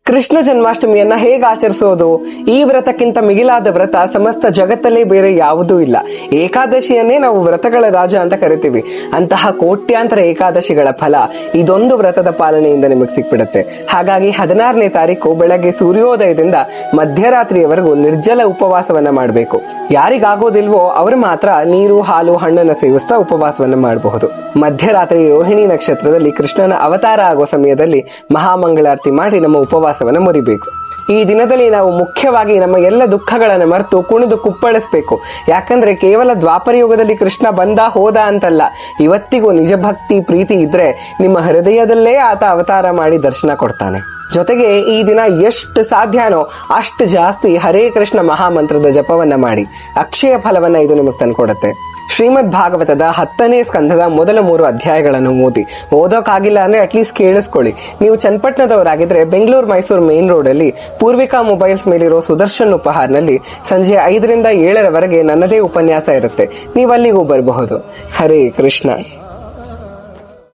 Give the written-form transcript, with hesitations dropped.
ಕೃಷ್ಣ ಜನ್ಮಾಷ್ಟಮಿಯನ್ನ ಹೇಗೆ ಆಚರಿಸೋದು? ಈ ವ್ರತಕ್ಕಿಂತ ಮಿಗಿಲಾದ ವ್ರತ ಸಮಸ್ತ ಜಗತ್ತಲ್ಲೇ ಬೇರೆ ಯಾವುದೂ ಇಲ್ಲ. ಏಕಾದಶಿಯನ್ನೇ ನಾವು ವ್ರತಗಳ ರಾಜ ಅಂತ ಕರಿತೀವಿ. ಅಂತಹ ಕೋಟ್ಯಾಂತರ ಏಕಾದಶಿಗಳ ಫಲ ಇದೊಂದು ವ್ರತದ ಪಾಲನೆಯಿಂದ ನಿಮಗೆ ಸಿಕ್ಬಿಡುತ್ತೆ. ಹಾಗಾಗಿ 16ನೇ ತಾರೀಕು ಬೆಳಗ್ಗೆ ಸೂರ್ಯೋದಯದಿಂದ ಮಧ್ಯರಾತ್ರಿಯವರೆಗೂ ನಿರ್ಜಲ ಉಪವಾಸವನ್ನ ಮಾಡಬೇಕು. ಯಾರಿಗಾಗೋದಿಲ್ವೋ ಅವರು ಮಾತ್ರ ನೀರು, ಹಾಲು, ಹಣ್ಣನ್ನ ಸೇವಿಸ್ತಾ ಉಪವಾಸವನ್ನ ಮಾಡಬಹುದು. ಮಧ್ಯರಾತ್ರಿ ರೋಹಿಣಿ ನಕ್ಷತ್ರದಲ್ಲಿ ಕೃಷ್ಣನ ಅವತಾರ ಆಗೋ ಸಮಯದಲ್ಲಿ ಮಹಾಮಂಗಳಾರತಿ ಮಾಡಿ ನಮ್ಮ ಉಪವಾಸವನ್ನ ಮುರಿಬೇಕು. ಈ ದಿನದಲ್ಲಿ ನಾವು ಮುಖ್ಯವಾಗಿ ನಮ್ಮ ಎಲ್ಲ ದುಃಖಗಳನ್ನು ಮರೆತು ಕುಣಿದು ಕುಪ್ಪಳಿಸಬೇಕು. ಯಾಕಂದ್ರೆ ಕೇವಲ ದ್ವಾಪರ ಯುಗದಲ್ಲಿ ಕೃಷ್ಣ ಬಂದ ಹೋದ ಅಂತಲ್ಲ, ಇವತ್ತಿಗೂ ನಿಜ ಭಕ್ತಿ ಪ್ರೀತಿ ಇದ್ರೆ ನಿಮ್ಮ ಹೃದಯದಲ್ಲೇ ಆತ ಅವತಾರ ಮಾಡಿ ದರ್ಶನ ಕೊಡ್ತಾನೆ. ಜೊತೆಗೆ ಈ ದಿನ ಎಷ್ಟು ಸಾಧ್ಯನೋ ಅಷ್ಟು ಜಾಸ್ತಿ ಹರೇ ಕೃಷ್ಣ ಮಹಾಮಂತ್ರದ ಜಪವನ್ನ ಮಾಡಿ. ಅಕ್ಷಯ ಫಲವನ್ನ ಇದು ನಿಮಗೆ ತಂದ್ಕೊಡುತ್ತೆ. ಶ್ರೀಮದ್ ಭಾಗವತದ 10ನೇ ಸ್ಕಂಧದ ಮೊದಲ 3 ಅಧ್ಯಾಯಗಳನ್ನು ಓದೋಕ್ಕಾಗಿಲ್ಲ ಅಂದ್ರೆ ಅಟ್ಲೀಸ್ಟ್ ಕೇಳಿಸ್ಕೊಳ್ಳಿ. ನೀವು ಚನ್ನಪಟ್ಟಣದವರಾಗಿದ್ರೆ ಬೆಂಗಳೂರು ಮೈಸೂರು ಮೇನ್ ರೋಡ್ ಅಲ್ಲಿ ಪೂರ್ವಿಕಾ ಮೊಬೈಲ್ಸ್ ಮೇಲಿರೋ ಸುದರ್ಶನ್ ಉಪಹಾರ್ನಲ್ಲಿ ಸಂಜೆ 5ರಿಂದ 7ರವರೆಗೆ ನನ್ನದೇ ಉಪನ್ಯಾಸ ಇರುತ್ತೆ. ನೀವು ಅಲ್ಲಿಗೂ ಬರಬಹುದು. ಹರೇ ಕೃಷ್ಣ.